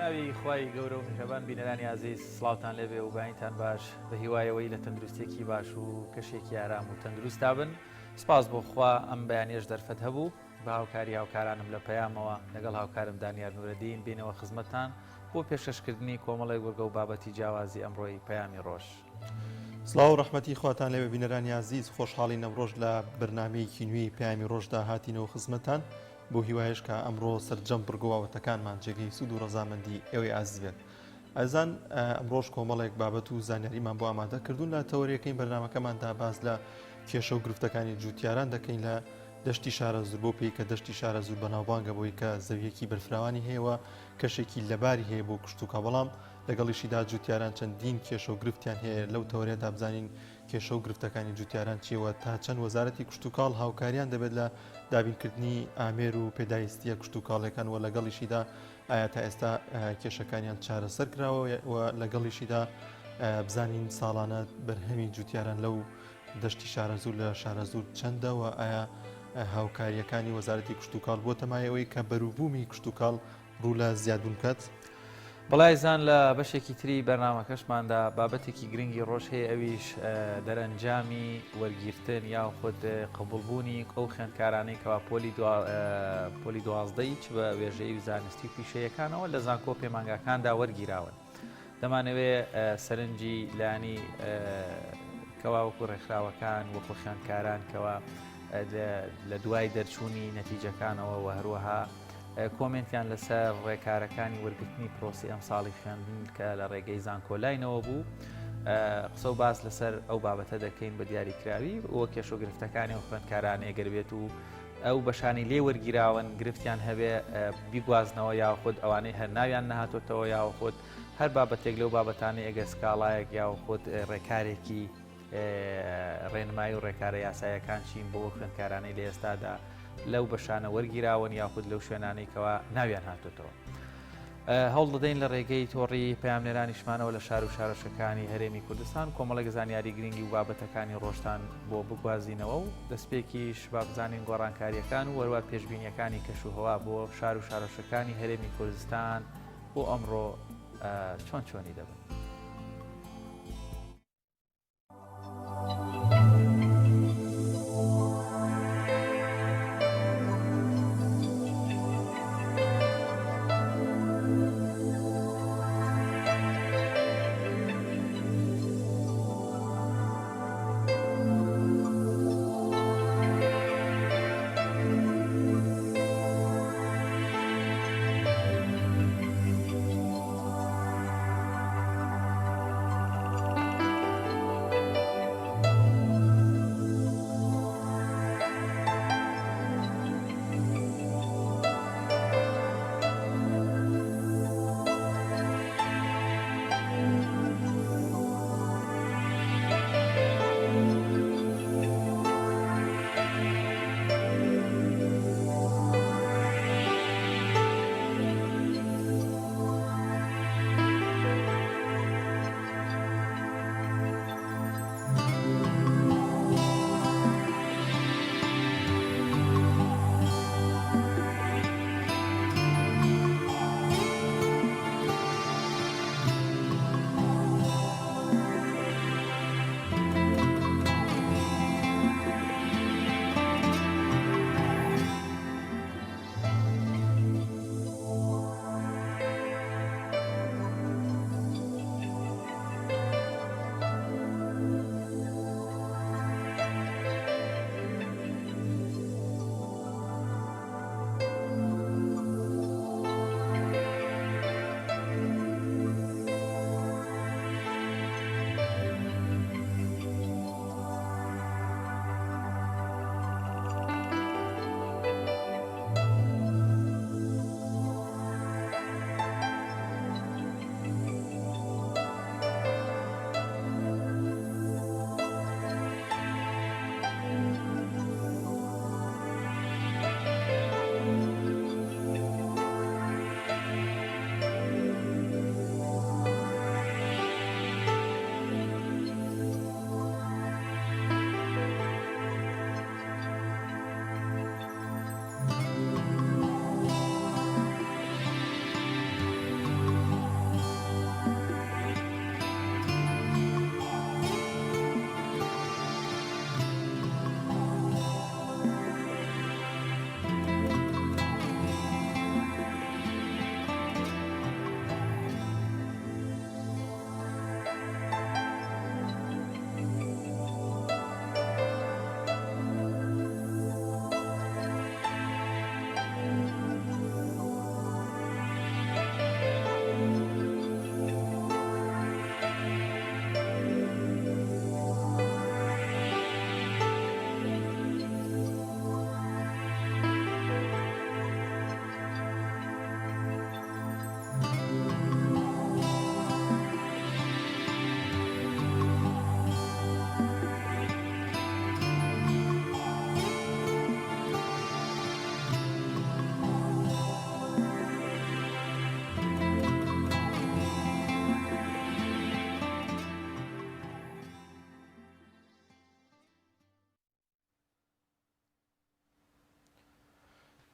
بەناوی خوای گەورە و میهرەبان بینەرانی ئازیز سڵاوتان لێبێ و باینتان باش بە هیوایەوەی لە تەندروستێکی باش و کەشێکی ئارام و تەندروستا بن. سپاس بۆ خوا ئەم بەیانێش دەرفەت هەبوو بە هاوکاری هاوکارانم لە پەیامەوە لەگەڵ هاوکارم دانیار نورەدین بینەوە خزمەتتان بۆ پێشکەشکردنی کۆمەڵی وەرگە و بابەتی جیاوازی ئەمڕۆی پەیامی ڕۆژ. سڵاو و ڕەحمەتی خواتان لێوە بینەرانی عزیز، خۆشحاڵی نەوڕۆژ لە بەرنامەیەکی نوێی پەیامی ڕۆژدا هاتینەوە خزمەتان بۆ هیوایش کە ئەمڕۆ سەرجەم بڕگەوەتەکانمان جێگەی سود و ڕەزامەندی ئێوەی عزیز بێت. ئەزان ئەمڕۆژ کۆمەڵێک بابەت و زانیاریمان بۆ ئامادە کردوون لە تەوەریەکەی بەرنامەکەماندا باز لە کێشە و گرفتەکانی جوتیاران دەکەین لە دەشتی شارە زوور بۆ پێی کە دەشتی شارە زوور بەناوبانگە بۆی کە زەویەکی بەرفراوانی هەیەوە کەشێکی لەباری هەیە بۆ کشتتوکە، بەڵام لەگەڵیشیدا جوتیاران چەندین کێشە و گرفتیان هەیە. لەو تەوەریەدا بزانین کێشە و گرفتەکانی جوتیاران چیەوە، تا چەند وەزارەتی کشتتوکاڵ هاوکاریان دەبێت لە دابینکردنی ئامێر و پێداویستیە کشتتوکاڵەکان و لەگەڵیشیدا ئایا تا ئێستا کێشەکانیان چارەسەر کراوە و لەگەڵیشیدا بزانین ساڵانە بەرهەمی جوتیاران لەو دەشتی شارە زوور لە شارە زوور چەندەوە، ئایا هاوکاریەکانی وەزارەتی کشتتوکاڵ بۆ تەمایەوەی کە بەروبوومی کشتتوکاڵ ڕوو لە زیادبوون بکات. بەڵایزان لە بەشێکی تری بەرنامەکەشماندا بابەتێکی گرنگی ڕۆژ هەیە، ئەویش دەرەنجامی وەرگیرتن یاخود قبولبوونی ئەو خوێندکارانەی کەوا پۆلی دوازدەی چ بە وێژەی و زانستی و پیشەیەکانەوە لە زانکۆ پەیمانگاکاندا وەرگیراون. دەمانەوێت سەرنجی لانی کەوا وەکو ڕێکخراوەکان وەکو خوێندکاران کەوا لە دوای دەرچوونی نەتیجەکانەوە و هەروەها کۆمنتیان لەسەر ڕێکارەکانی وەرگرتنی پرۆسی ئەم ساڵی خوێندن کە لە ڕێگەی زانکۆلاینەوە بوو، قسە و باس لەسەر ئەو بابەتە دەکەین بە دیاریکراوی وە کێشە و گرفتەکانی و خوێندکاران ئەگەر بێت و ئەو بەشانی لێ وەرگیراون گرفتیان هەبێ بیگوازنەوە یاخود ئەوانەی هەر ناویان نەهاتۆتەوە یاخود هەر بابەتێک لەو بابەتانی ئەگە سکاڵایەک یاخود ڕێکارێکی ڕێنمایی و ڕێکارە یاسایەکان چین بۆ خوێندکارانەی لە ئێستادا لەو بەشانە وەرگیراون یاخود لەو شوێنانەی کەوا ناویان هاتوتەوە. هەوڵ دەدەین لە ڕێگەی تۆڕی پەیامنێرانیشمانەوە لە شار و شارەشەکانی هەرێمی کوردستان کۆمەڵێک زانیاری گرنگی و بابەتەکانی ڕۆژتان بۆ بگوازینەوە و دەستپێکیش با بزانین گۆڕانکاریەکان و وەروات پێشبینیەکانی کەشوهەوا بۆ شار و شارەشەکانی هەرێمی کوردستان بۆ ئەمڕۆ چۆنی دەبن.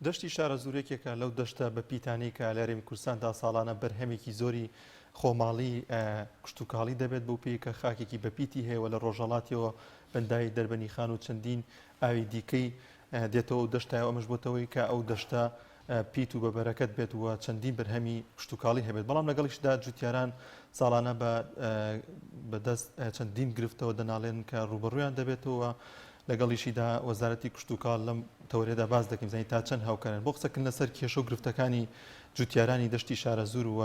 دەشتی شارە زورێکێکە لەو دەشتە بە پیتانی کە لە هەرێمی کوردستاندا ساڵانە بەرهەمێکی زۆری خۆماڵی کشتتوکاڵی دەبێت بۆ پێی کە خاکێکی بەپیتی هەیە لە ڕۆژەڵاتیەوە بەندای دەربەنی خان و چەندین ئاوی دیکەی دێتەوە و دەشتای ئەمەش بۆتەوەی کە ئەو دەشتە پیت و بەبەرەکەت بێت وە چەندین بەرهەمی کشتتوکاڵی هەبێت بەڵام لەگەڵیشدا جوتیاران ساڵانە بەدەست چەندین گرفتەوە دەناڵێن کە ڕوبەڕویان دەبێتەوە لەگەڵیشیدا وەزارەتی کشتتوکاڵ لەم تەورێدا باز دەکەین زانی تا چەند هاوکارن بۆ قسەکردن لەسەر کێشە و گرفتەکانی جوتیارانی دەشتی شارە زور و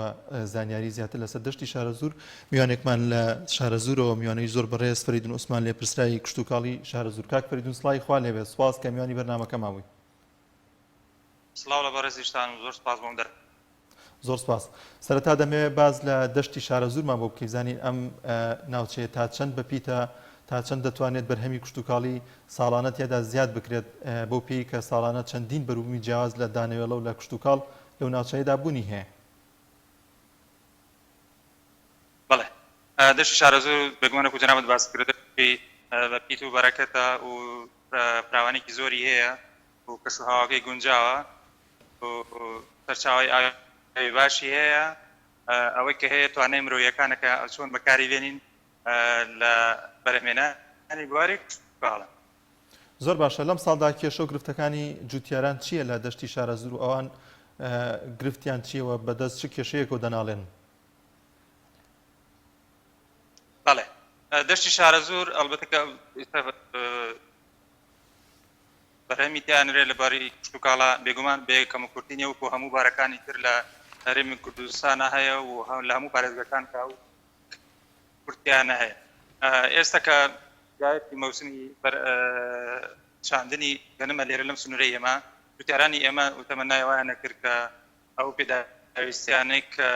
زانیاری زیاتر لەسەر دەشتی شارە زور میوانێکمان لە شارە زورەوە میوانەی زۆر بەڕێز فەریدون عوسمان لێ پرسرایی کشتتوکاڵی شارە زور کاک فەریدون سڵای خوا لێبێت سواس کە میوانی بەرنامەکە ماوەی سڵاو لە بەڕێزیشتان و زۆر سپاس بۆم زۆر سپاس سەرەتا دەمەوێت باز لە دەشتی شارە زورمان بۆ بکەی زانین ئەم ناوچەیە تا چەند بەپیتە تا چەند دەتوانێت بەرهەمی کشتتوکاڵی ساڵانە تێدا زیاد بکرێت بۆ پێی کە ساڵانە چەندین بەرومی جیاواز لە دانەوێڵە و لە کشتتوکاڵ لەو ناوچەیەدا بوونی هەیە بەڵێ دەشتی شارە زور بگومانە و جەنابەت باسکردی بە پیت و بەرەکەتە و فراوانێکی زۆری هەیە و کەس و هاواکەی گونجاوە و سەرچاوی ئاوی باشی هەیە ئەوەی کە هەیە توانای مرۆیەکانەکە چۆن بەکاری بێنین لە بەرهەمێنانی بواری کشتتوکاڵە زۆر باشە لەم ساڵدا کێشە و گرفتەکانی جوتیاران چییە لە دەشتی شارە زور و ئەوان گرفتیان چیەوە بەدەست چ کێشەیەک و دەناڵێن بەڵێ دەشتی شارە زور ئەلبەتە بەرهەمی تیانرێت لە باری کشتتوکاڵە بێگومان بێکەم و کورتینە و هەموو بارەکانی تر لە هەرێمی کوردستانە هەیە و لە هەموو پارێزگەکان کا و کورتیانە هەیە ئێستا کە گایەتی مەوسمی چاندنی گەنمە لێرە لەم سنوورەی ئێمە جوتیارانی ئێمە وتەمەنایەوەیانە کرد کە ئەو پێداویستیانەی کە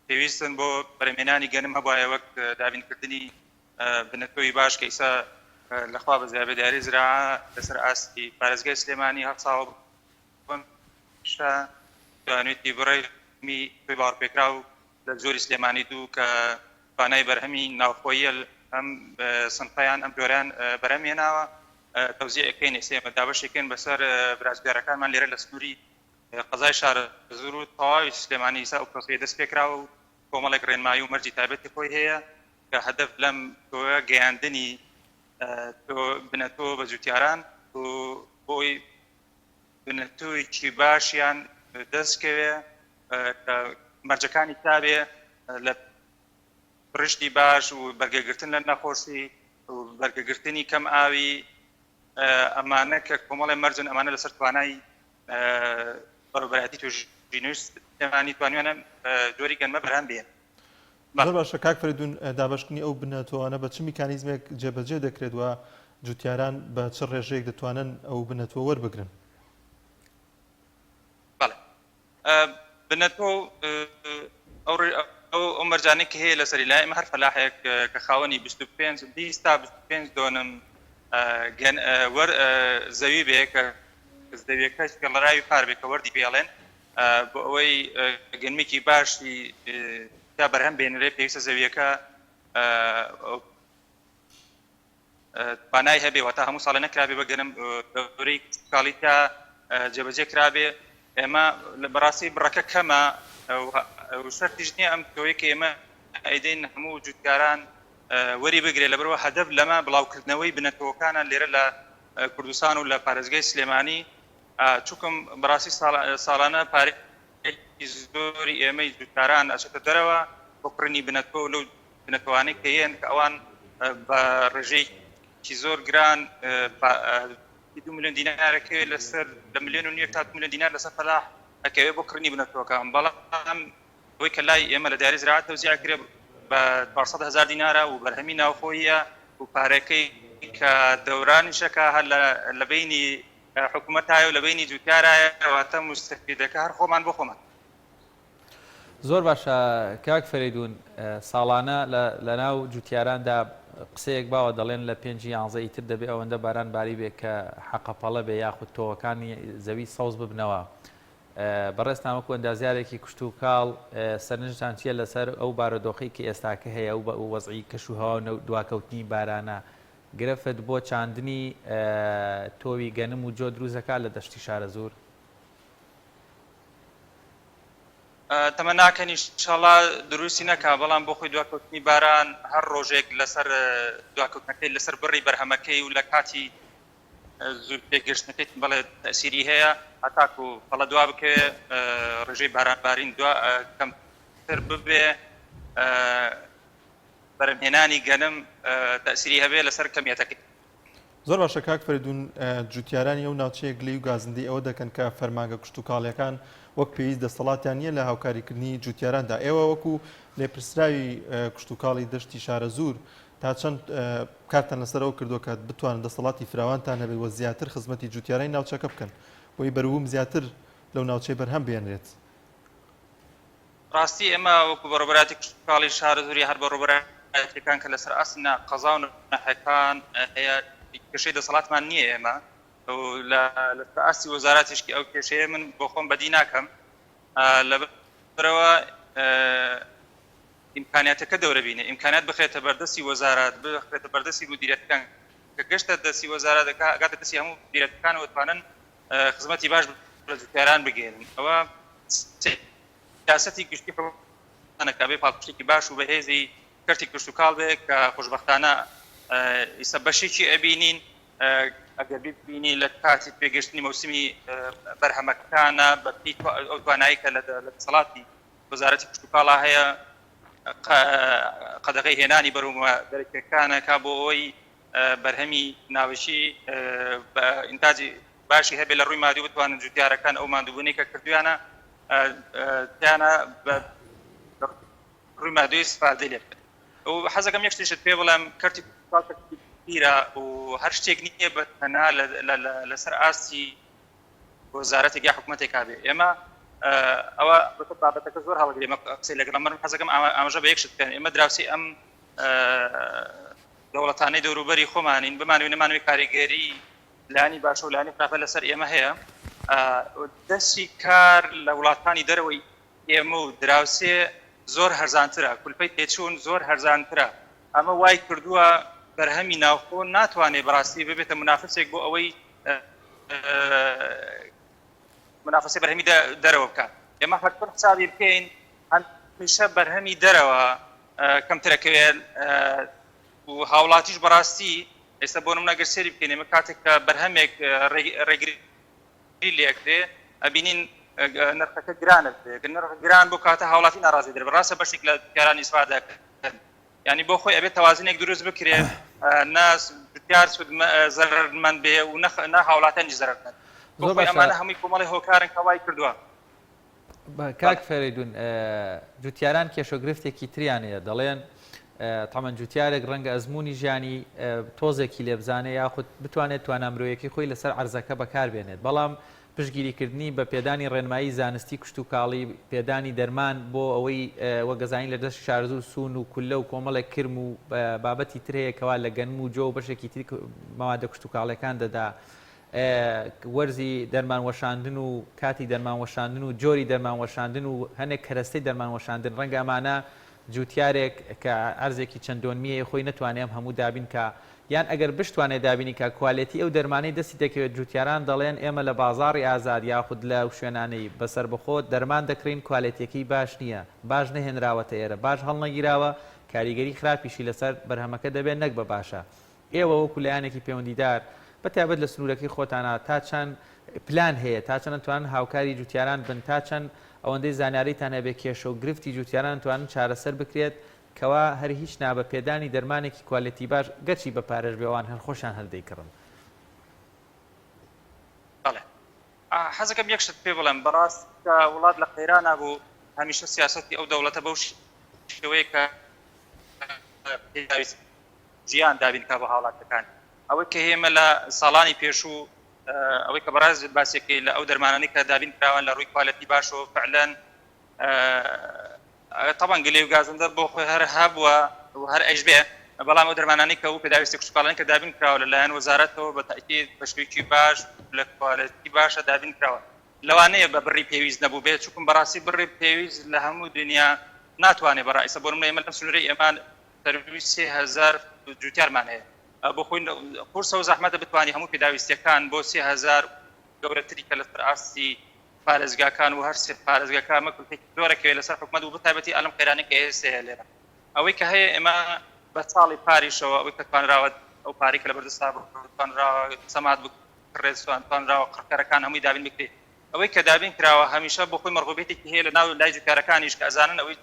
پێویستن بۆ بەرهەمێنانی گەنم هەبوایە وەک دابینکردنی بنەتۆی باش کە ئیسا لەخوا بە زیابەداری زراعە لەسەر ئاستی پارێزگای سلێمانی هەفت ساڵ دانوێتی بڕێمی پێی باڕپێکرا و لە زۆری سلێمانی دوو کە توانای بەرهەمی ناوخۆیە ئەم سنفەیان ئەم جۆرەیان بەرهەمهێناوە تەوزیعەکەین ئێستا دابەشێکن بەسەر برازگارەکانمان لێرە لە سنووری قەزای شارە زور و تەواوی سلێمانی ئیسا ئەو پرۆسەیە دەست پێکراوە و کۆمەڵێک ڕێنمایی و مەرجی تایبەتی خۆی هەیە کە هەدەف لەم تۆە گەیاندنی بنەتۆ بە جوتیاران و بۆی بنەتۆیکی باشیان دەستکەوێ کە مەرجەکانی تابێ لە پڕشتی باش و بەرگەگرتن لە نەخۆشی و بەرگەگرتنی کەم ئاوی ئەمانە کە کۆمەڵی مەرجن ئەمانە لەسەر توانای بەڕێوەبەرایەتی توێژینەوەی توانوێنە جۆری گەنمە بەرهەم بێن زۆر باشە کاک فەریدون دابەشکردنی ئەو بنەتۆوانە بە چ میکانیزمێک جێبەجێ دەکرێت و جوتیاران بە چ ڕێژەیەک دەتوانن ئەو بنەتۆ وەربگرن بەڵێ بنەتۆ ئەو مەرجانەی کە هەیە لەسەری لای ئێمە هەر فەلاحێک کە خاوەنی 20 تا 25 دۆنم زەوی بێ کە زەویەکەش کە لەڕاوی پار بێ کە وەردی پێڵێن بۆ ئەوەی گەنمێکی باشی تا بەرهەم بێنرێ پێویستە زەویەکە توانای هەبێ واتە هەموو ساڵە نەکرابێ بە گەنم دەورەی کاڵی تا جێبەجێ کرابێ ئێمە بەڕاستی بڕەکە کەمە شەرتیش نییە ئەم تۆیە کە ئێمە ئەیدەین هەموو جوتکاران وەری بگرێت لەبەرەوە هەدەف لەمە بڵاوکردنەوەی بنەتەوەکانە لێرە لە کوردستان و لە پارێزگای سلێمانی چووکم بەڕاستی ساڵانە پارێکی زۆری ئێمەی جوتکاران ئەچێتە دەرەوە بۆ کڕنی بنەتۆ لەو بنەتەوانەی کە هەیەن کە ئەوان بە ڕێژەیەکی زۆر گران 2 ملیۆن دینارەکە لەسەر لە 1.5 ملیۆن تا 2 ملیۆن دینار لەسەر فەلاح ئەکەوێت بۆ کڕنی بنەتەوەکان بەڵام ئەوەی کە لای ئێمە لە داری زراعەت تەوزیع کرێ بە 400,000 دینارە و بەرهەمی ناوخۆیە و پارەکەی کە دەورانیشەکە هەر لە بینی حکوومەتایە و لە بینی جوتیارایە واتە مستەفیدەکە هەر خۆمان بۆ خۆمان زۆر باشە کاک فەریدون ساڵانە لە ناو جوتیاراندا قسەیەک باوە دەڵێن لە 5-11 ئیتر دەبێت ئەوەندە باران باری بێت کە حەقەپەڵە بێ یاخود تۆوەکانی زەوی سەوز ببنەوە بەڕێستامەکو ئەندازیارێکی کشتتوکاڵ سەرنجتان چیە لەسەر ئەو بارودۆخی کە ئێستاکە هەیە و وەزعی کەشوهاو دواکەوتنی بارانە گرفت بۆ چاندنی تۆوی گەنم و جۆ دروستەکە لە دەشتی شارە زور تەمەناکەن ئینشاڵڵا دروستی نەکا بەڵام بۆ خۆی دواکەوتنی باران هەر ڕۆژێک لەسەر دواکەوتنەکەی لەسەر بڕی بەرهەمەکەی و لە کاتی زوو پێگەشتنەکەی بەڵێ تەسیری هەیە هەتاکو بەڵە دوا بکێ ڕێژەی بارانبارین کەمتر ببێ بەرهەمهێنانی گەنم تەسیری هەبێ لەسەر کەمیەتەکەی. زۆر باشە کاک فەریدون، جوتیارانی ئەو ناوچەیە گلەی و گازندی ئەوە دەکەن کە فەرمانگە کشتتوکاڵیەکان وەک پێویست دەسەڵاتیان نیە لە هاوکاریکردنی جوتیاراندا. ئێوە وەکو لێپرسراوی کشتتوکاڵی دەشتی شارە زوور تا چەند کارتان لەسەرەوە کردو کە بتوانن دەسەڵاتی فراوانتان هەبێت وە زیاتر خزمەتی جوتیارانی ناوچەکە بکەن بۆی بەرووم زیاتر لەو ناوچەی بەرهەم بێنرێت. ڕاستی ئێمە وەکو بەڕۆبەراتی کشتتوکاڵی شارە زووری هەر بەڕۆبەراتەکان کە لەسەر ئاسنا قەزا و نەحەکان هەیە کێشەی دەسەڵاتمان نییە ئێمە لە ئاسی وەزاراتیشکی ئەو کێشەیە من بۆ خۆم بەدی ناکەم لەبەرەوە ئیمکانیاتەکە دەورە بینێ ئیمکانات بخێتە بەردەستی وەزارات بخێتە بەردەستی مدیرەتەکان کە گەشتە دەستی وەزارات ئەگاتە دەستی هەموو مدیرەتەکان وتوانن خزمەتی باش لە جوتیاران بگێنن. ئەوە سیاسەتی گشتی پڕۆکە بێ پاڵپشتێکی باش و بەهێزی کەرتی کشتتوکاڵ بێ کە خۆشبەختانە ئیسە بەشێکی ئەبینین ئەگەر ببینی لە کاتی پێگەشتنی مەوسمی بەرهەمەکانە بەپی ئەو توانایی کە لە دەسەڵاتی وەزارەتی کشتتوکاڵا هەیە قەدەغەی هێنانی بەروومە دەرەکیەکانە کا بۆ ئەوەی بەرهەمی ناوشی ئینتاجی باشی هەبێت لە ڕووی مادی بتوانن جوتیارەکان ئەو ماندووبوونی کە کردویانە تیانە ڕووی مادوی استفادە لێ بکەن. و حەزەکەم یەک شتێشت پێ بڵێم کەرتی پیرە و هەر شتێک نییە بەتەنها لەسەر ئاستی وەزارەتێک یا حکوومەتێک کابێ. ئێمە ئەوە بابەتەکە زۆر هەڵگرێ ئێمە قسەی لەگەڵ ئەمە حەزەکەم ئاماژە بە یەک شت بکەن. ئێمە دراوسی ئەم دەوڵەتانەی دەوروبەری خۆمانین بمانوێ نەمانوێ کاریگەری لانی باشە و لانی خراپە لەسەر ئێمە هەیە. دەستی کار لە وڵاتانی دەرەوەی ئێمە و دراوسێ زۆر هەرزانترە، کولپەی پێچوون زۆر هەرزانترە. ئەمە وای کردووە بەرهەمی ناوخۆ ناتوانێت بەڕاستی ببێتە منافسێک بۆ ئەوەی منافسەی بەرهەمی دەرەوە بکات. ئێمە هەرکۆن حسابی بکەین هەمیشە بەرهەمی دەرەوە کەمترەکەوێت و هاوڵاتیش بەڕاستی ئێستا بۆ نمونە گەر سێری بکەین ئێمە کاتێک کە بەرهەمێک ڕێگری لێکرێ ئەبینین نرخەکە گرانە بێت نرخ گران بۆ کاتە هاوڵاتی ناڕازی دەبێت بەڕاستە بەشێک لە جوتیارانی ئیسفادە دەکەن. یعنی بۆ خۆی ئەبێت تەوازنێک دروست بکرێت ناس جوتیار زەرمەند بێ و نە هاوڵاتیانی زەرمەند. بۆ خۆی ئەمانە هەمووی کۆمەڵی هۆکارن کە وای کردووە. کاک فەریدون، جوتیاران کێشۆگرفتێکی تریانەیە دەڵێن تەمەەن جوتیارێک ڕەنگە ئەزمموی ژیانی تۆزێکی لێبزانێ یاخود بتوانێت توانامرۆیەکی خۆی لەسەر عەرزەکە بەکاربێنێت، بەڵام پشتگیریکردنی بە پێدانی ڕێنمایی زانستی کشتتوکاڵی پێدانی دەرمان بۆ ئەوەی وەگەزانین لە دەست شارزوو سون و کولە و کۆمەڵێک کرم و بابەتی ترەیەکەوا لە گەنم و جۆ و بەشێکی تری مەوادە کشتتوکاڵەکان دەدا وەرزی دەرمان وەشاندن و کاتی دەرمان وەشاندن و جۆری دەرمان وەشاندن و هەنێک کەرەستەی دەرمان وەشاندن ڕەنگە ئەمانە جوتیارێک کە ئەرزێکی چەندۆنمیە خۆی نتوانێم هەموو دابین کە یان ئەگەر بشتوانێت دابینی کە کوالێتی ئەو دەرمانەی دەستی دەکەوێت جوتیاران دەڵێن ئێمە لە بازاڕی ئازاد یاخود لە شوێنانەی بەسەر بخۆت دەرمان دەکرین کوالێتیەکەی باش نییە، باش نەهێنراوەتە ئێرە، باش هەڵنەگیراوە، کاریگەری خراپیشی لەسەر بەرهەمەکە دەبێت نەک بە باشە. ئێوە وەکو لایەنێکی پەیوەندیدار بەتابەت لە سنوورەکەی خۆتانە تا چەند پلان هەیە تا چەند توانن هاوکاری جوتیاران بن تا چەند ئەوەندەی زانیاریتان هەبێت کێشە و گرفتی جوتیاران توانن چارەسەر بکرێت کەوا هەر هیچ نابە پێدانی دەرمانێکی کوالێتی باش گەچی بە پارێژ بێوان هەر خۆشان هەڵدەیکڕن. بەڵێ حەزەکەم یەک شت پێ بڵێم بەڕاست کە وڵات لە قەیران نبوو هەمیشە سیاسەتی ئەو دەوڵەتە بەو شێوەیە کە ژیان دابینکە بە هاوڵاتەکان ئەوەی کە هێمە لە ساڵانی پێشوو ئەوەی کە بەڕاز باسێکی لە ئەو دەرمانانی کە دابین کراوان لە ڕووی کوالەتی باش و فعلەن طبعا گلێ و گازندەر بۆ خۆی هەر هەبووە و هەر ئەش بێ بەڵام ئەو دەرمانانی کە و پێداویستی کشتتوکاڵانی کە دابین کراوە لەلایەن وەزارەتەوە بە تاکید بە شێوەیەکی باش لە کوالەتی باشە دابین کراوە لەوانەیە بە بڕی پێویست نەبوو بێت چونکە بەڕاستی بڕی پێویست لە هەموو دنیا ناتوانێت بەڕایسە بۆ نمونە ئێمە لەم سنوورەی ئێمان تەروی 3000 جوتیارمان هەیە بۆ خۆی قورسە و زەحمەتە بتوانانی هەموو پێداویستیەکان بۆ 3000 گەورەتری کە لەسەر ئاستی پارێزگاکان و هەرسێ پارێزگاکە مەکوتێکی زۆرەکەوێت لەسەر حکومەت و بەتایبەتی ئەلم قەیرانی کە ئێستاە لێرە ئەوەی کە هەیە ئێمە بە ساڵی پاریشەوە ئەوەی کە توانراوە ئەو پارێک کە لە بەردەستا توانراوە سەمات بکڕێتوان توانراوە قڕکەرەکان هەمووی دابین بکرێت ئەوەی کە دابین کراوە هەمیشە بۆ خۆی مەرغوبێتێکی هەیە لە ناو لای جوکارەکانیش کە ئەزانن ئەوەی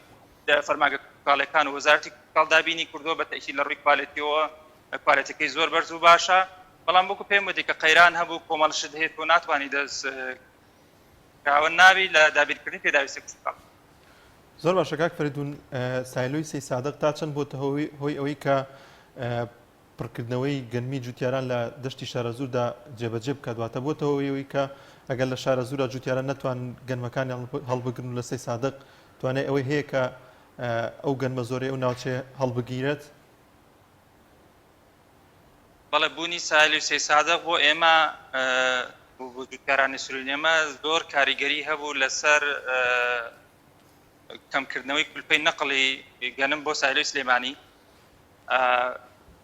فەرماگە کاڵەکان و وەزارەتی کاڵدابینی کردووە بە تەکیید لە ڕووی کوالێتیەوە کوالێتەکەی زۆر بەرز و باشە بەڵام بۆکو پێم وتی کە قەیران هەبوو کۆمەڵشت هەیە و ناتوانانی دەست کراوە ناوی لە دابیرکردنی پێداویستی قسەکە زۆر باشە کاک فەریدون سایلۆی سەی سادق تا چەند بۆتە هۆی ئەوەی کە پڕکردنەوەی گەنمی جوتیاران لە دەشتی شارە زووردا جێبەجێ بکات دواتە بۆتە هۆی کە ئەگەر لە شارە زوورە جوتیاران نەتوان گەنمەکانی هەڵبگرن لە سەی سادق توانێت ئەوەی هەیە کە ئەو گەنمە زۆرەی ئەو ناوچێ هەڵبگیرێت بەڵێ بوونی ساحلی و سەی سادق بۆ ئێمە بۆ جوتیارانی سروشتی ئێمە زۆر کاریگەری هەبوو لەسەر کەمکردنەوەی کولپەی نەقڵی گەنم بۆ ساحلی سلێمانی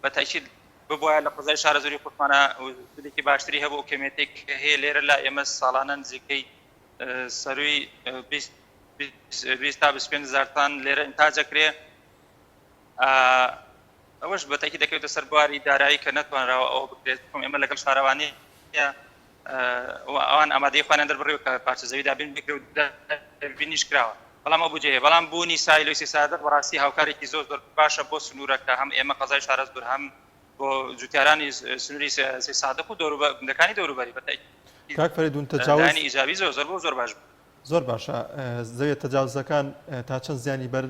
بە تاکید ببووە لە قزای شارە زۆری قوتمانە دلێکی باشتری هەبوو و کەمێتێک هەیە لێرە لە ئێمە ساڵانە نزیکەی سەروی 20 تا 25,000 تان لێرە ئینتاجەکرێ ئەوەش بە تاکید دەکەوێتە سەر بواری دارایی کە نەتوانراوە ئەوە بکرێت ئێمە لەگەڵ شارەوانی ئەوان ئامادەی خوانیان دەربڕێ کە پارچە زەوی دابین بکرێ و بینیش کراوە بەڵام ئەو بجێ بەڵام بوونی سایلۆی سەی سادق بەڕاستی هاوکارێکی زۆر باشە بۆ سنوورەکە هەم ئێمە قەزای شارە زۆر هەم بۆ جوتیارانی سنووری سەی سادق و دەوروبەرەکانی دەوروبەری بە تاکید کاک فەریدون تەجاوز ئیجابی زۆر بۆ زۆر باش زۆر باشە زەویە تەجاوزەکان تا چەند زیانی بەر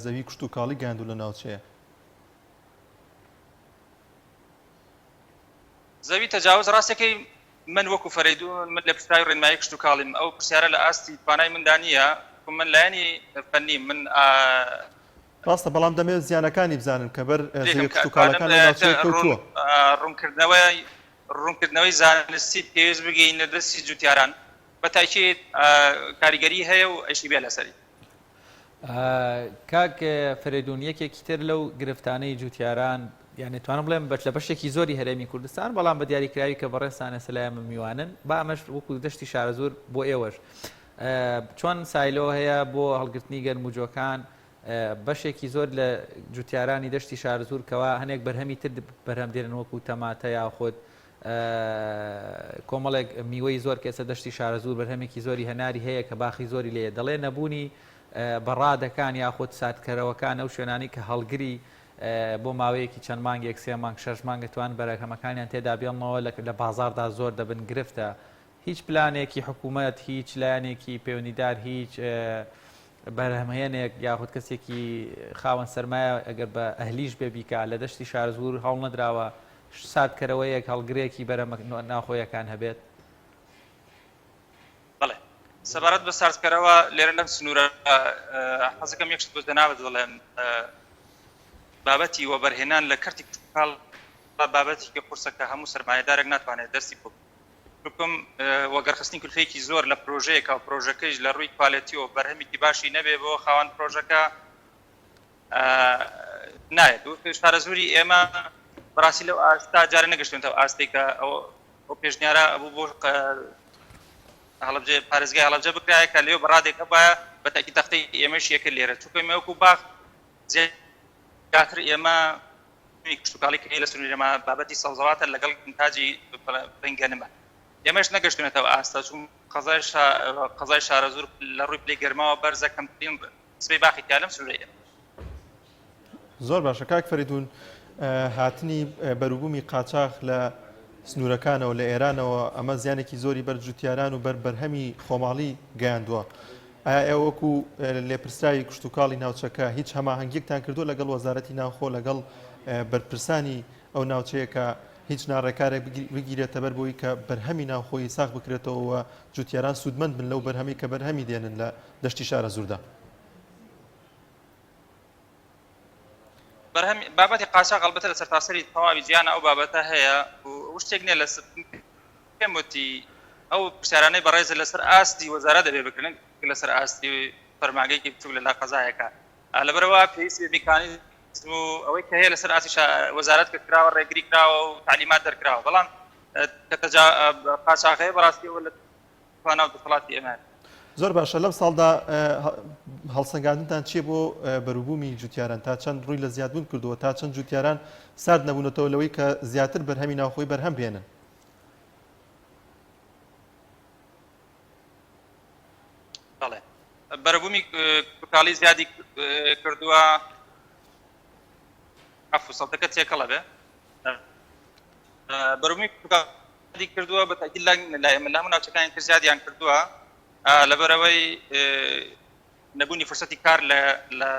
زەوی کوشت و کاڵی گەاندوو لە ناوچەیە زەوی تەجاوز ڕاستەکەی من وەکو فەریدون من لە پشتای ڕێنمایی کشت و کاڵیم ئەو پرسیارە لە ئاستی توانای مندا نییە من لایەنی فەنی من ڕاستە بەڵام دەمێت زیانەکانی بزانن کە بەر زەوی کشت و کاڵەکان لە ناوچەیە کەوتووە ڕوونکردنەوەی زانستی پێویست بگەین لە دەستی جوتیاران بە تاکید کاریگەری هەیە و ئەشی بێ لەسەری کاک فەریدون یەکێکی تر لەو گرفتانەی جوتیاران یعنی توانم بڵێم لە بەشێکی زۆری هەرێمی کوردستان بەڵام بە دیاریکراوی کە بەڕێستانە سەلایەمە میوانن با ئەمەش وەکو دەشتی شارە زۆر بۆ ئێوەش چۆن سایلۆ هەیە بۆ هەڵگرتنی گەنموجۆکان بەشێکی زۆر لە جوتیارانی دەشتی شارە زۆر کەوا هەنێک بەرهەمی تر بەرهەم دێنن وەکو تەماتە یاخود کۆمەڵێک میوەی زۆر کەسە دەشتی شارە زۆر بەرهەمێکی زۆری هەناری هەیە کە باخی زۆری لێ دەڵێ نەبوونی بەڕادەکان یاخود ساتکەرەوەکان ئەو شوێنانی کە هەڵگری بۆ ماوەیەکی چەند مانگێک 3 مانگ 6 مانگ دەتوان بەرەکەمەکانیان تێدا بێڵنەوە لە بازاردا زۆر دەبن گرفتە هیچ پلانێکی حکوومەت هیچ لایەنێکی پەیوەندیدار هیچ بەرهەمهێنێک یاخود کەسێکی خاوەن سەرمایە ئەگەر بە ئەهلیش بێ بیکا لە دەشتی شارە زۆر هەڵ نەدراوە ساتکەرەوەیەک هەڵگرێکی بەرەمە ناخۆیەکان هەبێت بەڵێ سەبارەت بە ساتکەرەوە لێرە لەم سنوورە حەزەکەم یەکشت بۆ دەناوێت دەڵێم بابەتی وەبەرهێنان لە کەرتی کاڵ بابەتی کە قورسەکە هەموو سەرمایەدارێک ناتوانێت دەستی بکەم وەگەرخستنی کولفەیەکی زۆر لە پرۆژەیەکە و پرۆژەکەیش لە ڕووی کوالێتیەوە بەرهەمێکی باشی نەبێ بۆ خاوەن پرۆژەکە نایێت شارە زۆری ئێمە بەڕاستی لەو ئاستا جارە نەگەشتێنەوە ئاستێکە ئەو پێشنیارە ئەبوو بۆ هەڵەبجێ پارێزگای هەڵەبجە بکرایە کە لێو بەڕادێکە باە بە تاکید تەختەی ئێمەش یەکە لێرە چونکە ئێمەوەکو باخ زیاتر ئێمە کشتتوکاڵی کە لە سنوورێمە بابەتی سەوزەواتە لەگەڵ ئینتاجی بنگەنمە ئێمەش نەگەشتێنێتەوە ئاستا چون قەزای شارە زۆر لە ڕووی پلەی گەرماوە بەرزە کەمترین سبەی باخی تیالم سنوورەیە زۆر باشە کاک فەریدون هاتنی بەروبوومی قاچاق لە سنوورەکانەوە لە ئێرانەوە ئەمە زیانێکی زۆری بەر جوتیاران و بەرهەمی خۆماڵی گەیاندووە ئایا ئێوە وەکو لێپرسراوی کشت و کاڵی ناوچەکە هیچ هەماهەنگێکتان کردو لەگەڵ وەزارەتی ناوخۆ لەگەڵ بەرپرسانی ئەو ناوچەیە کە هیچ ناڕێکارێک بگیرێتە بەر بۆی کە بەرهەمی ناوخۆی ساغ بکرێتەوە جوتیاران سوودمەند بن لەو بەرهەمی کە بەرهەمی دێنن لە دەشتی شارە زووردا بابەتی قاچاق البته لە سەرتاسەری تەواوی جیانە ئەو بابەتە هەیە و شتێک نییە لە پێم وتی ئەو پرسیارانەی بەڕێزە لەسەر ئاستی وەزارە دەبێ بکردن لەسەر ئاستی فەرماگەیەکی بچووک لەلا قەزایەکە لەبەرەوە پێویستی میکانیزم و ئەوەی کە هەیە لەسەر ئاستی وەزارەت کە کراوە ڕێگری کراوە و تعلیمات دەرکراوە بەڵام کە قاچاقەیە بەڕاستی ئەوە لە توانە و دەسەڵاتی ئێمە زۆر باشە لەم ساڵدا هەڵسەنگاندنتان چیە بۆ بەروبوومی جوتیاران تا چەند ڕووی لە زیادبوون کردووە تا چەند جوتیاران سارد نەبوونەتەوە لەوەی کە زیاتر بەرهەمی ناوخۆی بەرهەم بێنن. بەڵێ بەرەبوومی کوتاڵی زیادی کردووە سەڵتەکە تێکەڵە بێ بەرەبوومی کوتاڵی کردووە بە تاکید لە ناوچەکانی تر زیادیان کردووە لەبەرەوەی نەبوونی فرسەتی کار لە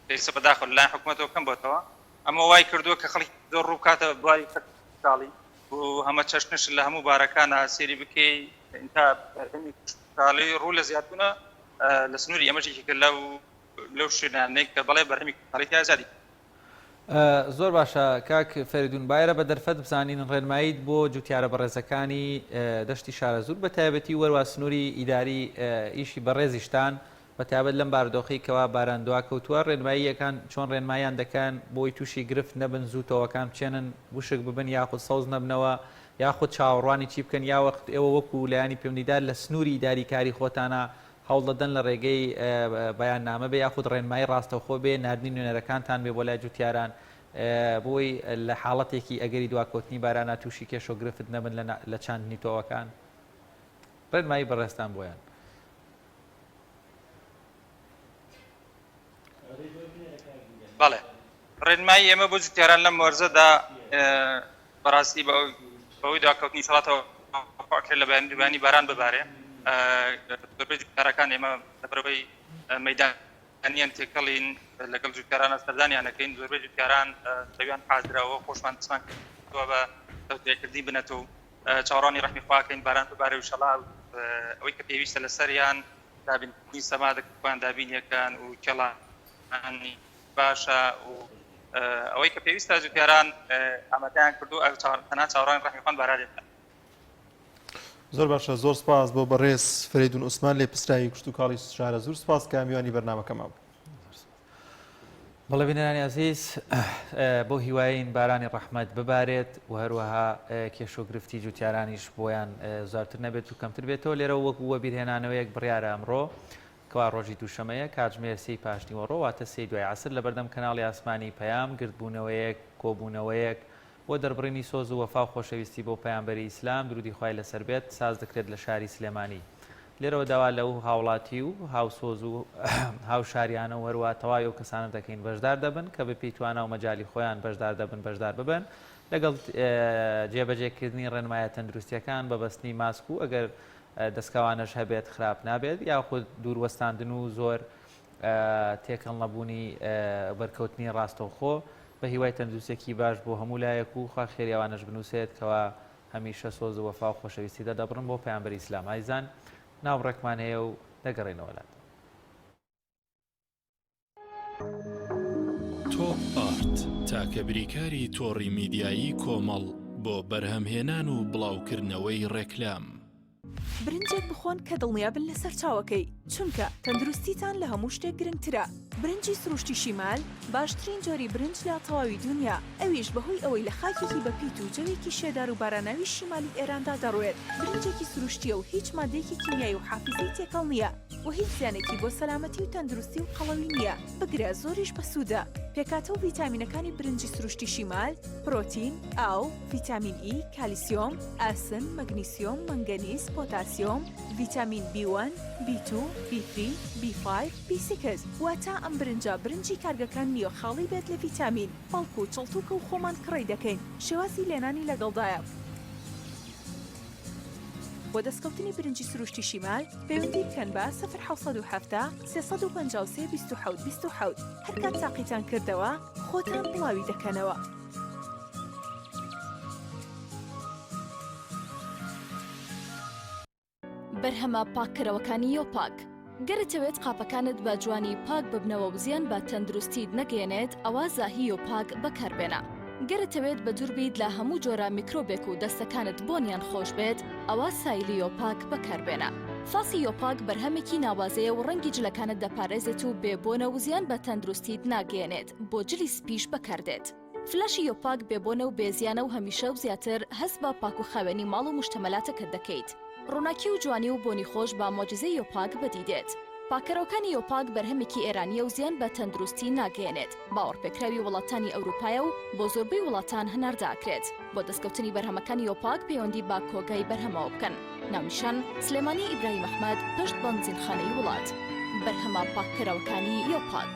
پێویستە بەداخەوە لەلایەن حکوومەتەوە کەم بۆتەوە ئەمە وای کردووە کە خەڵکی زۆر ڕوو بکاتە بواری کوتاڵی بۆ هەمە چەشنش لە هەموو بارەکانە سێری بکەی تا بەرهەمی کوتاڵی ڕوو لە زیادبوونە لە سنووری ئەمەشێکی کرد لەو شوێنانەی کە بەڵێ بەرهەمی کوتاڵی تا زیادی زۆر باشە کاک فەریدون باەرە بە دەرفەت بزانین ڕێنماییت بۆ جوتیارە بەڕێزەکانی دەشتی شارەزور بە تایبەتی وەروە سنووری ئیداری ئیشی بەڕێزیشتان بە تایبەت لەم باردۆخی کەوا باراندوا کەوتووە ڕێنماییەکان چۆن ڕێنماییان دەکەن بۆی تووشی گرفت نەبن زووتەوەکان بچێنن وشک ببن یاخود سەوز نەبنەوە یاخود چاوەڕوانی چی بکەن یا وەخت ئێوە وەکو لایانی پەیوەندیدار لە سنووری ئیداری کاری خۆتانە هەوڵ دەدەن لە ڕێگەی بەیاننامە بێ یاخود ڕێنمایی ڕاستەوخۆ بێ نردنی نوێنەرەکانتان بێ بۆ لای جوتیاران بۆی لە حاڵەتێکی ئەگەری دواکۆتنی بارانە تووشی کێشە و گرفت نەبن لە چاندنی تۆوەکان ڕێنمایی بەڕێستان بۆیان بەڵێ ڕێنمایی ئێمە بۆ جوتیاران لەم وەرزەدا بەڕاستی بەوەی دواکەوتنی سەڵاتەوە کرد لە بەیانی باران ببارێ زۆربەی جوتیارەکان ئێمە لەبەرەوەی مەیدانیان تێکەڵین لەگەڵ جوتیارانە سەردانیانەکەین زۆربەی جوتیاران دەویان حازرەوە خۆشمان دەسمان کردووە بە تەوتێکردنی بنەتەوە چاوەڕوانی ڕەحمی خواکەین باران ببارێ و شەڵا ئەوەی کە پێویستە لەسەریان دابینی سەما دەکوان دابینیەکان و کێڵانی باشە و ئەوەی کە پێویستە جوتیاران ئامادەیان کردو تەنها چاوەڕوانی ڕەحمی خوان بارانێتە زۆر باشە زۆر سپاس بۆ بەڕێز فەریدون عوسمان لێ پسترایی کشت و کاڵی شارەزور سپاس کە میوانی بەرنامەکەما بوو. بەڵێ بینەرانی عەزیز بۆ هیوایین بارانی ڕەحمەت ببارێت و هەروەها کێشە و گرفتی جوتیارانیش بۆیان زۆرتر نەبێت و کەمتر بێتەوە لێرە وەکو وە بیرهێنانەوەیەک بڕیارە ئەمڕۆ کەوا ڕۆژی دووشەمەیە کاتژمێر 3 پاشنیوەڕۆ واتە 3 دوای عەسر لە بەردەم کەناڵی ئاسمانی پەیام گردبوونەوەیەک کۆبوونەوەیەک بۆ دەربڕینی سۆز و وەفا و خۆشەویستی بۆ پەیامبەری ئیسلام درودی خوای لەسەر بێت ساز دەکرێت لە شاری سلێمانی لێرەوە داوا لەو هاوڵاتی و هاوسۆز و هاوشاریانە و هەروە تەواوی و کەسانە دەکەین بەشدار دەبن کە بە پێیتوانە و مەجای خۆیان بەشدار ببن لەگەڵ جێبەجێکردنی ڕێنمایە تەندروستیەکان بەبەستنی ماسک و ئەگەر دەستکەوانەش هەبێت خراپ نابێت یاخود دووروەستاندن و زۆر تێکەڵ نەبوونی بەرکەوتنی ڕاستەوخۆ بە هیوای تەندروستێکی باش بۆ هەموو لایەک و خوا خێریاوانش بنووسێت کەوا هەمیشە سۆز و وەفا و خۆشەویستی دەبڕن بۆ پەیامبەری ئیسلام ئایزان ناوڕێکمان هەیە و دەگەڕێنەوەلات تۆپ ئارت تاکە بریکاری تۆڕی میدیایی کۆمەڵ بۆ بەرهەمهێنان و بڵاوکردنەوەی ڕێکلام برنجێک بخۆن کە دڵنیابن لەسەر چاوەکەی چونکە تەندروستیتان لە هەموو شتێک گرنگترە برنجی سروشتی شیمال باشترین جۆری برنج لە تەواوی دنیا ئەویش بەهۆی ئەوەی لە خاکێکی بەپیت و جەوێکی شێدار و باراناوی شیمالی ئێراندا دەڕوێت برنجێکی سروشتیە و هیچ مادەیەکی کیمیایی و حافزەی تێکەڵ نییە و هیچ زیانێکی بۆ سەلامەتی و تەندروستی و قەڵەوی نییە بگرە زۆریش بەسوودە پێکاتە و ڤیتامینەکانی برنجی سروشتی شیمال پرۆتین ئاو ڤیتامین ئی کالیسیۆم ئاسن مەگنیسیۆم مەنگەنیز پۆتاسیۆم ڤیتامین B1 B2 B3 B5 B6 واتە ئەم برنجی کارگەکان نییە خاڵی بێت لە ڤیتامین بەڵکو چڵتوکە و خۆمان کڕی دەکەین شێوازی لێنانی لەگەڵدایە بۆ دەستکەوتنی برنجی سروشتی شیمال پەیوەندی بکەن بە 0حوسەد و 353 27 27 هەر کات تاقیتان کردەوە خۆتان بڵاوی دەکەنەوە. بەرهەمە پاککەرەوەکانی یۆپاک گەرەتەوێت قاپەکانت بە جوانی پاک ببنەوە و زیان بە تەندروستیت نەگەێنێت ئەوە زاهی یۆپاک بەکاربێنە گەرەتەوێت بە دوور بیت لە هەموو جۆرە میکرۆبێک و دەستەکانت بۆنیان خۆش بێت ئەوە سایلی یۆپاک بەکاربێنە فاسی یۆپاک بەرهەمێکی ناوازەیە و ڕەنگی جلەکانت دەپارێزێت و بێبۆنە و زیان بە تەندروستیت ناگەێنێت بۆ جلی سپیش بەکاردێت فلاشی یۆپاک بێبۆنە و بێزیانە و هەمیشە و زیاتر هەست بە پاک و خاوێنی ماڵ و مشتەمەلاتەکەت دەکەیت ڕووناکی و جوانی و بۆنی خۆش با مۆجزەی یۆپاک بەدیدێت. پاکەرەوەکانی یۆپاک بەرهەمێکی ئێرانیە و زیان بە تەندروستی ناگەێنێت. باوەڕپێکراوی وڵاتانی ئەوروپایە و بۆ زۆربەی وڵاتان هەنارداکرێت. بۆ دەستکەوتنی بەرهەمەکانی یۆپاک پەیوەندی با کۆگای بەرهەمەوە بکەن. ناونیشان سلێمانی ئیبراهیم ئەحمەد پشت بەنزینخانەی وڵات. بەرهەمە پاکەرەوەکانی یۆپاک.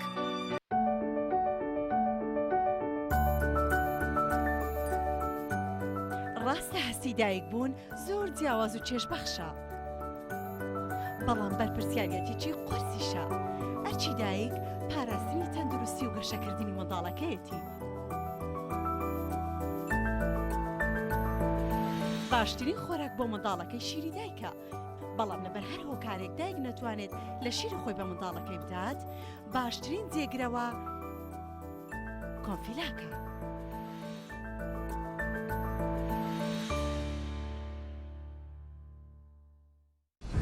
ڕاستە هەستی دایک بوون زۆر جیاواز و چێژبەخشە. بەڵام بەرپرسیارەتێکی قورسیشە. ئەرچی دایک پاراستنی تەندروستی و گەشەکردنی منداڵەکەیەتی. باشترین خۆراک بۆ منداڵەکەی شیری دایکە. بەڵام لەبەر هەر هۆکارێک دایک نەتوانێت لە شیری خۆی بە منداڵەکەی بدات، باشترین جێگرەوە کۆنفیلاکە.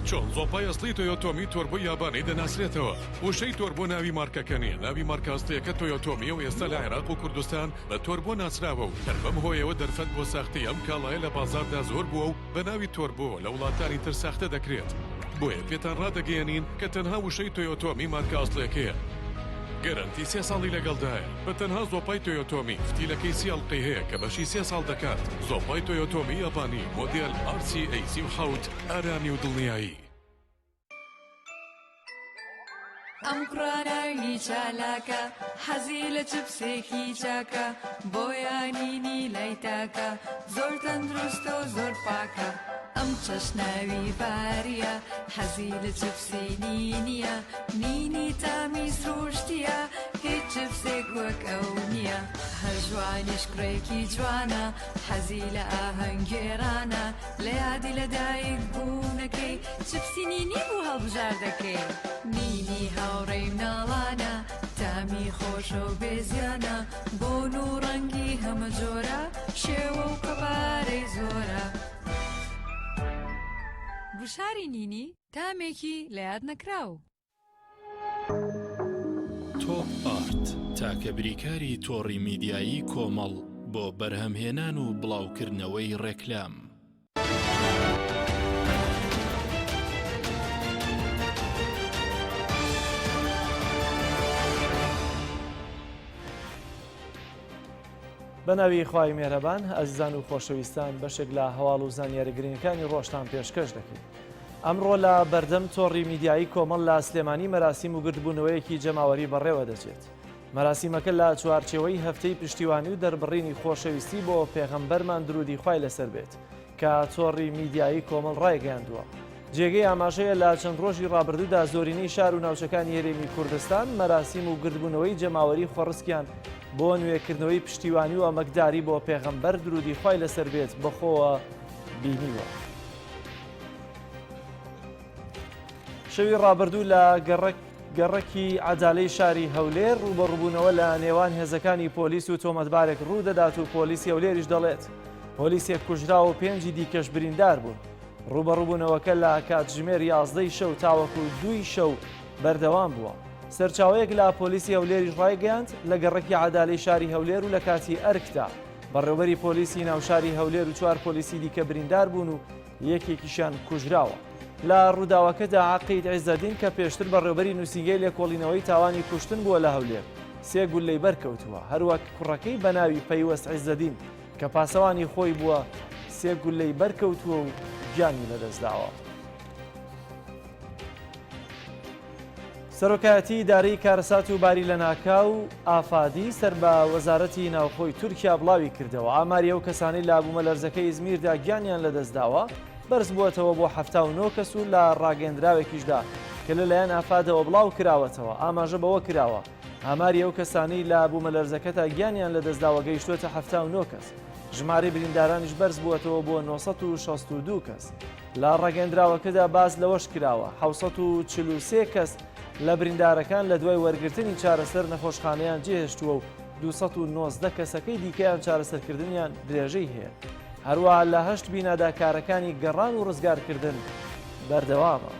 چۆن زۆپای ئەسڵی تۆیۆتۆمی تۆربۆ یابانەی دەناسرێتەوە. وشەی تۆربۆ ناوی مارکەکە نیە. ناوی مارکاستەیەکە تۆیۆتۆمیە و ئێستا لە عێراق و کوردستان بە تۆربۆ ناسراوە و هەربەم هۆیەوە دەرفەت بۆ ساختی ئەم کاڵایە لە بازاردا زۆر بووە و بە ناوی تۆربۆ لە وڵاتانی تر ساختە دەکرێت. بۆیە پێتان ڕادەگەیەنین کە تەنها وشەی تۆیۆتۆمی مارکە ئەسڵیەکەیە. گەرانتی 3 ساڵی لەگەڵدایە. بە تەنها زۆپای تۆیۆتۆمی فتیلەکەی سیڵقی هەیە کە بەشی 3 ساڵ دەکات. زۆپای تۆیۆتۆمی یابانی مۆدێل RCA37 ئارانی و دڵنیایی. ئەم کوڕاناوی چالاکە حەزی لە چپسێکی چاکە بۆیانینی لای تاکە زۆر تەندروستە و زۆر پاکە. ئەم چەشناوی باریە حەزی لە چپسی نینیە نینی تامی سروشتیە هیچ چپسێک وەک ئەو نییە. هەر جوانیش کوڕێکی جوانە حەزی لە ئاهەنگێرانە لە یادی لەدایک بوونەکەی چپسی نینی بوو هەڵبژار دەکەی. نینی هاوڕێی مناڵانە تامی خۆشە و بێزیانە بۆن و ڕەنگی هەمە جۆرە شێوە و قەبارەی زۆرە. گوشاری نینی تامێکی لە یاد نەکراو. تۆپ ئارت تاکە بریکاری تۆڕی میدیایی کۆمەڵ بۆ بەرهەمهێنان و بڵاوکردنەوەی ڕێکلام. بەناوی خوای مێرەبان ئەزیزان و خۆشەویستان بەشێک لە هەواڵ و زانیاریگرینەکانی ڕۆژتان پێشکەش دەکەین. ئەمڕۆ لە بەردەم تۆڕی میدیایی کۆمەڵ لە سلێمانی مەراسیم و گردبوونەوەیەکی جەماوەری بەڕێوە دەچێت. مەراسیمەکە لە چوارچێوەی هەفتەی پشتیوانی و دەربڕینی خۆشەویستی بۆ پێغەمبەرمان درودی خوای لەسەر بێت کە تۆڕی میدیایی کۆمەڵ ڕایگەیاندووە. جێگەی ئاماژەیە لە چەند ڕۆژی ڕابردوودا زۆرینەی شار و ناوچەکانی هێرێمی کوردستان مەراسیم و گردبوونەوەی جەماوەری خۆڕسکیان بۆ نوێکردنەوەی پشتیوانی و ئەمەکداری بۆ پێغەمبەر درودی خوای لەسەر بێت بەخۆوە بینیوە. شەوی ڕابردوو لە گەڕەکی عەدالەی شاری هەولێر ڕوبەڕووبوونەوە لە نێوان هێزەکانی پۆلیس و تۆمەتبارێک ڕوودەدات و پۆلیسی هەولێریش دەڵێت پۆلیسێک کوژرا و 5 دیکەش بریندار بوون. ڕوبەڕووبوونەوەکە لە کاتژمێر 11 شەو تاوەکو 2 شەو بەردەوام بووە. سەرچاوەیەک لە پۆلیسی هەولێریش ڕایگەیاند لە گەڕەکی عەدالەی شاری هەولێر و لە کاتی ئەرکدا بەڕێوەبەری پۆلیسی ناوشاری هەولێر و 4 پۆلیسی دیکە بریندار بوون و یەکێکیشان کوژراوە. لە ڕووداوەکەدا عەقید عیزەدین کە پێشتر بەڕێوەبەری نووسینگەی لێکۆڵینەوەی تاوانی کوشتن بووە لە هەولێر 3 گولەی بەرکەوتووە، هەروەک کوڕەکەی بەناوی پەیوەست عیزەدین کە پاسەوانی خۆی بووە 3 گولەی بەرکەوتووە و گیانی لەدەستداوە. سەرۆکایەتی ئیدارەی کارەسات و باری لە ناکاو ئافادی سەر بە وەزارەتی ناوخۆی تورکیا بڵاوی کردەوە ئاماری ئەو کەسانەی لە بوومەلەرزەکەی ئیزمیردا گیانیان لەدەستداوە بەرز بووەتەوە بۆ 79 کەس و لە ڕاگەندراوێکیشدا کە لەلایەن ئافادەوە بڵاو کراوەتەوە ئاماژە بەوە کراوە ئاماری ئەو کەسانەی لە بوومەلەرزەکەتا گیانیان لەدەستداوە گەیشتوێتە 79 کەس. ژمارەی بریندارانیش بەرز بووەتەوە بۆ 962 کەس. لە ڕاگەندراوەکەدا باز لەوەش کراوە 743 کەس لە بریندارەکان لە دوای وەرگرتنی چارەسەر نەخۆشخانەیان جێهێشتووە و 219 کەسەکەی دیکەیان چارەسەرکردنیان درێژەی هەیە. هەروەها لە 8 بینادا کارەکانی گەڕان و ڕزگارکردن بەردەوامە.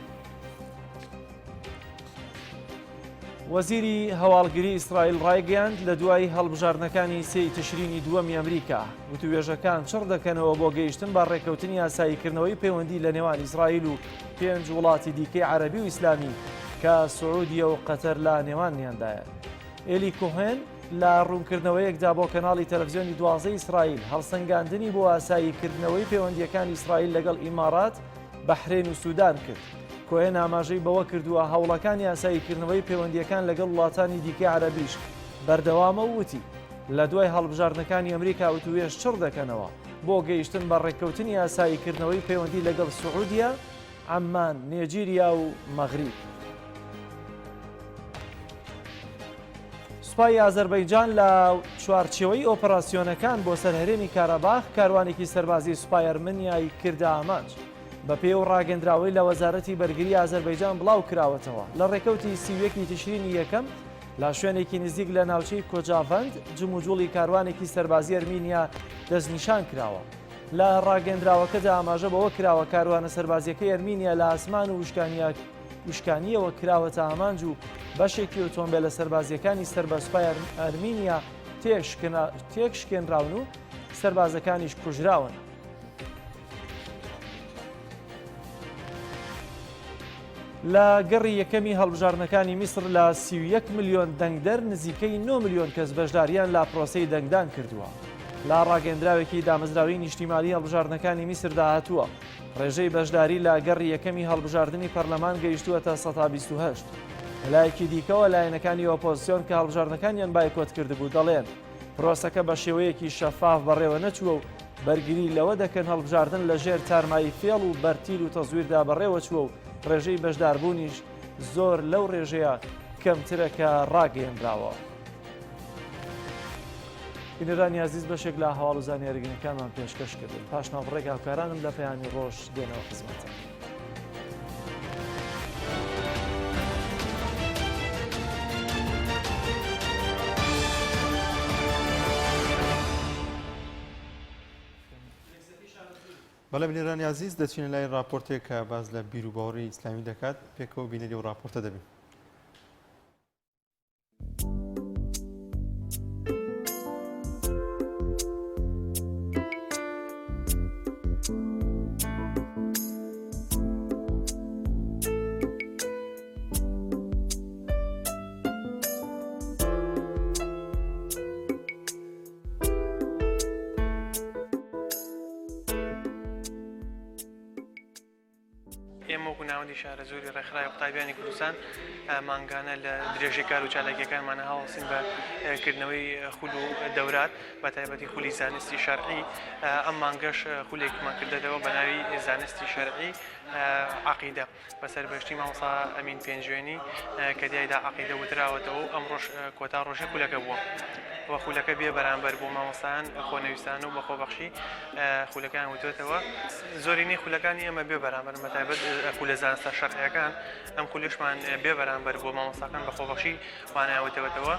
وەزیری هەواڵگری ئیسرائیل ڕایگەیاند لە دوای هەڵبژاردنەکانی 3 تشرینی دووەمی ئەمریکا وتوێژەکان چڕ دەکەنەوە بۆ گەیشتن بە ڕێکەوتنی یاساییکردنەوەی پەیوەندی لە نێوان ئیسرائیل و 5 وڵاتی دیکەی عەرەبی و ئیسلامی کە سعودیە و قەتەر لە نێوانیاندایە. ئێلی کوهێن لە ڕوونکردنەوەیەکدا بۆ کەناڵی تەلەڤیزیۆنی 12 ئیسرائیل هەڵسەنگاندنی بۆ ئاساییکردنەوەی پەیوەندیەکانی ئیسرائیل لەگەڵ ئیمارات، بەحرین و سوودان کرد. کۆهێن ئاماژەی بەوە کردووە هەوڵەکانی یاساییکردنەوەی پەیوەندیەکان لەگەڵ وڵاتانی دیکەی عەرەبیش بەردەوامە و وتی لە دوای هەڵبژاردنەکانی ئەمریکا وتوێژ چڕ دەکەنەوە بۆ گەیشتن بە ڕێکەوتنی یاساییکردنەوەی پەیوەندی لەگەڵ سعودیە، عەمان، نێجیریا و مەغریب. سوپای ئازەربەیجان لە چوارچێوەی ئۆپەراسیۆنەکان بۆ سەرهەرێمی کارەباخ کاروانێکی سەربازی سوپای ئەرمەنیای کردە ئامانج. بە پێی و ڕاگەندراوەی لە وەزارەتی بەرگری ئازەربەیجان بڵاو کراوەتەوە لە ڕێکەوتی 31 تشرینی یەکەم لە شوێنێکی نزیک لە ناوچەی کۆجاڤەند جموجوڵی کاروانێکی سەربازی ئەرمینیا دەستنیشان کراوە. لە ڕاگەندراوەکەدا ئاماژە بەوە کراوە کاروانە سەربازیەکەی ئەرمینیا لە ئاسمان و وشکانیەوە کراوەتە ئامانج و بەشێکی ئۆتۆمبیلە سەربازیەکانی سەربە سوپای ئەرمینیا تێکشکێنراون و سەربازەکانیش کوژراون. لە گەڕی یەکەمی هەڵبژاردنەکانی میسر لە 31 ملیۆن دەنگدەر نزیکەی 9 ملیۆن کەس بەشداریان لە پرۆسەی دەنگدان کردووە. لە ڕاگەندراوێکی دامەزراوی نیشتیمانی هەڵبژاردنەکانی میسر داهاتووە. ڕێژەی بەشداری لە گەڕی یەکەمی هەڵبژاردننی پەرلەمان گەیشتووەتە 128. لایەکی دیکەوە لایەنەکانی ئۆپۆزیسیۆن کە هەڵبژاردنەکانیان بایکۆت کردبوو دەڵێن پرۆسەکە بە شێوەیەکی شەفاف بەڕێوە نەچووە و بەرگری لەوە دەکەن هەڵبژاردن لە ژێر تارمایی فێڵ و بەرتیل و تەزویردا بەڕێوە چووە و ڕێژەی بەشداربوونیش زۆر لەو ڕێژەیە کەمترە کە ڕاگەیەنراوە. بینەرانی عزیز بەشێک لە هەواڵ و زانیاریگرنەکانمان پێشکەش کردن. پاشناو ڕێک هاوکارانم لە پەیامی ڕۆژ دێنەوە خزمەتە. بەڵێ بینەرانی عزیز دەچینە لای راپۆرتێک کە باز لە بیر و باوەڕی ئیسلامی دەکات پێکەوە بینەری و راپۆرتە دەبین. ئێمە وەکو ناوەندی شارە زۆری ڕێکخراوی قوتابیانی کوردستان مانگانە لە درێژەی کار و چالاکیەکانمانە هەواڵسین بە کردنەوەی خول و دەورات بە تایبەتی خولی زانستی شەرعی. ئەم مانگەش خولێکمان کردەوە بە ناوی زانستی شەرعی عەقیدە بەسەر بەشتی مامۆستا ئەمین پێنجوێنی کە دیایدا عەقیدە وتراوەتەوە و ئەم ڕۆژ کۆتا ڕۆژە خولەکە بووە. وە خولەکە بێ بەرامبەر بۆ مامۆستایان خۆنەویستان و بە خۆبەخشی خولەکان وتوێتەوە. زۆرینەی خولەکانی ئێمە بێ بەرامبەر بەتایبەت خولە زانستە شەرعیەکان ئەم خولەشمان بێ بەرامبەر بۆ مامۆستاکان بە خۆبەخشی وانایەوەتەوە.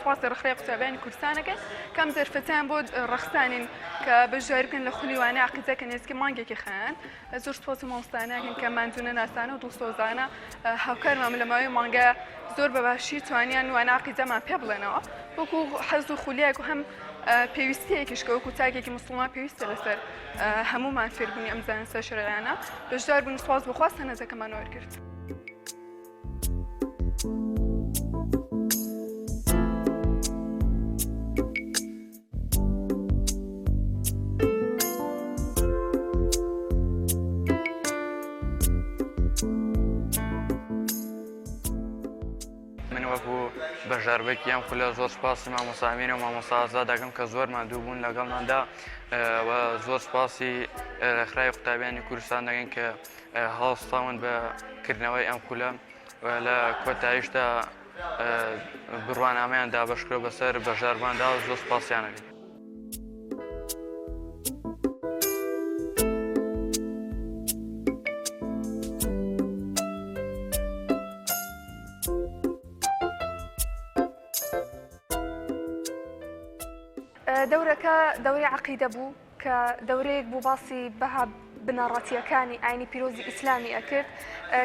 سپاس ڕخرای قوتابیانی کوردستانەکە کەم زەرفەتیان بۆ ڕەخسانین کە بەشداریکردن لە خولیوانەی عەقیدەکە نێزکی مانگێکی خەیان. زۆر سپاس مامۆستایانەکەن کە ماندوونە ناسانە و دڵسۆزانە هاوکارمان لە ماوەی مانگە زۆر بەباشی توانیان وانە عەقیدەمان پێ بڵێنەوە وەکو حەز و خولیایەک و هەم پێویستیەکیشکە وەکو تاکێکی موسڵمان پێویستە لەسەر هەمومان فێربوونی ئەم زانستە شەرعیانە. بەشدار بوون سپاس بخواست هەنەزەکەمان وەرگرت. بەژاربێکی ئەم خولە زۆر سپاسی مامۆسامینە و مامۆسازا دەکەم کە زۆر مادوو بوون لەگەڵماندا و زۆر سپاسی ڕێکخراوی قوتابیانی کوردستان دەگەن کە هەڵساون بەکردنەوەی ئەم خولە لە کۆتاییشدا بڕوانامەیان دابەشکرۆ بەسەر بەژارباندا و زۆر سپاسیانەکەن. دەورەکە دەورەی عەقیدە بوو کە دەورەیەک بوو باسی بەها بنەڕەتیەکانی ئاینی پیرۆزی ئیسلامی ئەکرد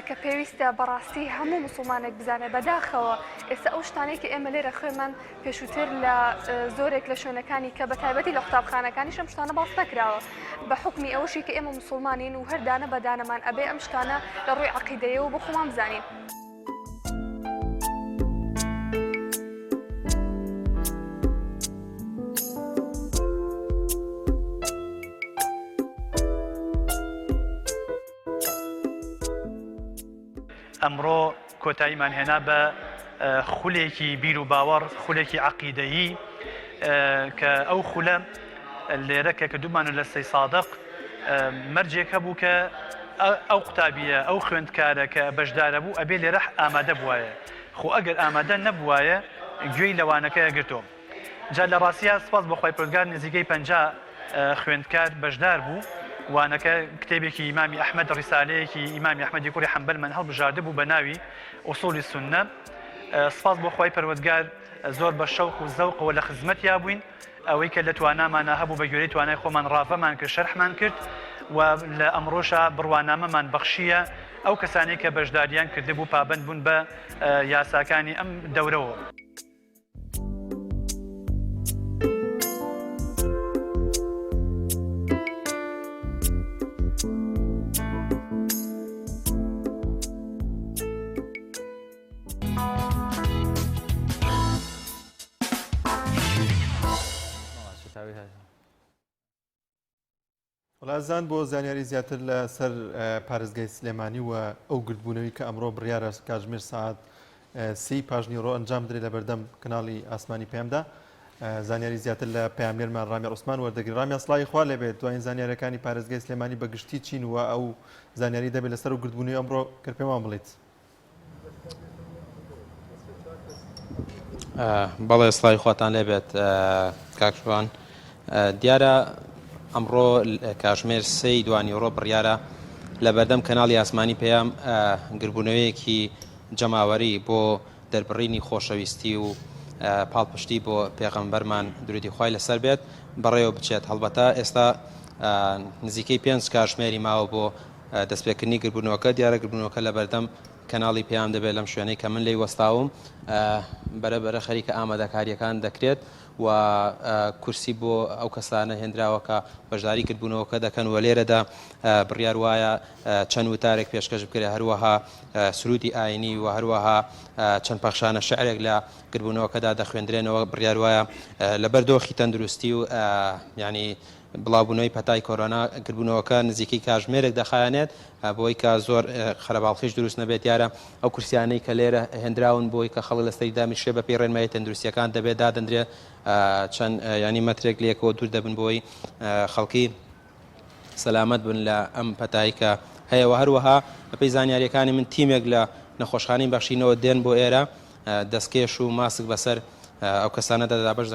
کە پێویستە بەڕاستی هەموو مسلمانێک بزانێت بەداخەوە ئێستا ئەو شتانێکی ئێمە لێرە خوێمان پێشووتر لە زۆرێک لە شوێنەکانی کە بە تایبەتی لە قوتابخانەکانیش ئەم شتانە باس نەکراوە بە حکمی ئەوەشی کە ئێمە مسلمانین و هەردانە بەدانەمان ئەبێ ئەم شتانە لە ڕووی عەقیدەیەوە بۆ خۆمان بزانین. ئەمڕۆ کۆتاییمان هێنا بە خولێکی بیر و باوەڕ خولێکی عەقیدەیی کە ئەو خولە لێرە کە کردومان لە سەی سادق مەرجێکە بوو کە ئەو قوتابیە ئەو خوێندکارە کە بەشدارە بوو ئەبێ لێرە ئامادە بوایە خۆ ئەگەر ئامادە نەبوایە گوێی لەوانەکەی گرتۆ جا لە ڕاستیە سپاس بە خۆی پرۆزگار نزیکەی 50 خوێندکار بەشدار بوو وانەکە کتێبێکی ئیمامی ئەحمەد ڕیسالەیەکی ئیمامی ئەحمەدی کوڕی حەنبەلمان هەڵبژاردە بوو بە ناوی ئوسوڵی سوننە. سپاس بۆ خۆی پەروەردگار زۆر بە شەوق و زەوقەوە لە خزمەتیا بووین ئەوەی کە لە توانامانە هەبوو بە گوێرەی توانای خۆمان ڕافەمان کرد شەرحمان کرد و لە ئەمڕۆشە بڕوانامەمان بەخشیە ئەو کەسانی کە بەشداریان کردبوو پابند بوون بە یاساکانی ئەم دەورەوە. وڵازان بۆ زانیاری زیاتر لەسەر پارێزگای سلێمانی و ئەو گردبوونەوەی کە ئەمڕۆ بڕیارە کاتژمێر ساعت 3 پاژنیڕۆ ئەنجام درێت لە بەردەم کەناڵی ئاسمانی پێمدا زانیاری زیاتر لە پەیامێرمان ڕامیا عوسمان وەردەگری. ڕامیا سڵاوی خوا لێبێت دوایین زانیاریەکانی پارێزگای سلێمانی بەگشتی چین و ئەو زانیاری دەبێت لەسەر و گردبوونەوەی ئەمڕۆ کرد پێمان بڵێت. بەڵێ سڵاوی خواتان لێبێت کاکشوان دیارە ئەمڕۆ کاتژمێر 3 دوانیڕۆ بڕیارە لە بەردەم کەناڵی ئاسمانی پێیام گربوونەوەیەکی جەماوەری بۆ دەربڕینی خۆشەویستی و پاڵپشتی بۆ پێغەمبەرمان درودی خوای لەسەر بێت بەڕێوە بچێت. هەڵبەتە ئێستا نزیکەی 5 کاتژمێری ماوە بۆ دەستپێکردنی گربوونەوەکە دیارە گربوونەوەکە لە بەردەم کەناڵی پێیان دەبێت لەم شوێنەی کە من لێی وەستاوم بەرەبەرە خەریکە ئامادەکاریەکان دەکرێت و کورسی بۆ ئەو کەسانە هێنراوەکە بەشداری کردبوونەوەکە دەکەن و لێرەدا بڕیار وایە چەند وتارێک پێشکەش بکرێت هەروەها سرودی ئاینی و هەروەها چەند پەخشانە شعرێک لە کردبوونەوەکەدا دەخوێندرێنەوە بڕیار وایە لەبەر دۆخی تەندروستی و ینی بڵاوبوونەوەی پەتای کۆرۆنا کردبوونەوەکە نزیکەی کاتژمێرێک دەخایەنێت بۆی کە زۆر خەرەباڵخیش دروست نەبێت یارە ئەو کورسیانەی کە لێرە هێنراون بۆی کە خەڵک لەسەری دامیشێ بە پێی ڕێنمایی تەندروستیەکان دەبێت دادەندرێ چەند ینی مەترێک لێکەوە دوور دەبن بۆی خەڵکی سەلامەت بن لە ئەم پەتایی کە هەیەوە. هەروەها بەپێی زانیاریەکانی من تیمێک لە نەخۆشخانەی بەخشینەوە دێن بۆ ئێرە دەستکێش و ماسک بەسەر ئەو کەسانە دەدا بەش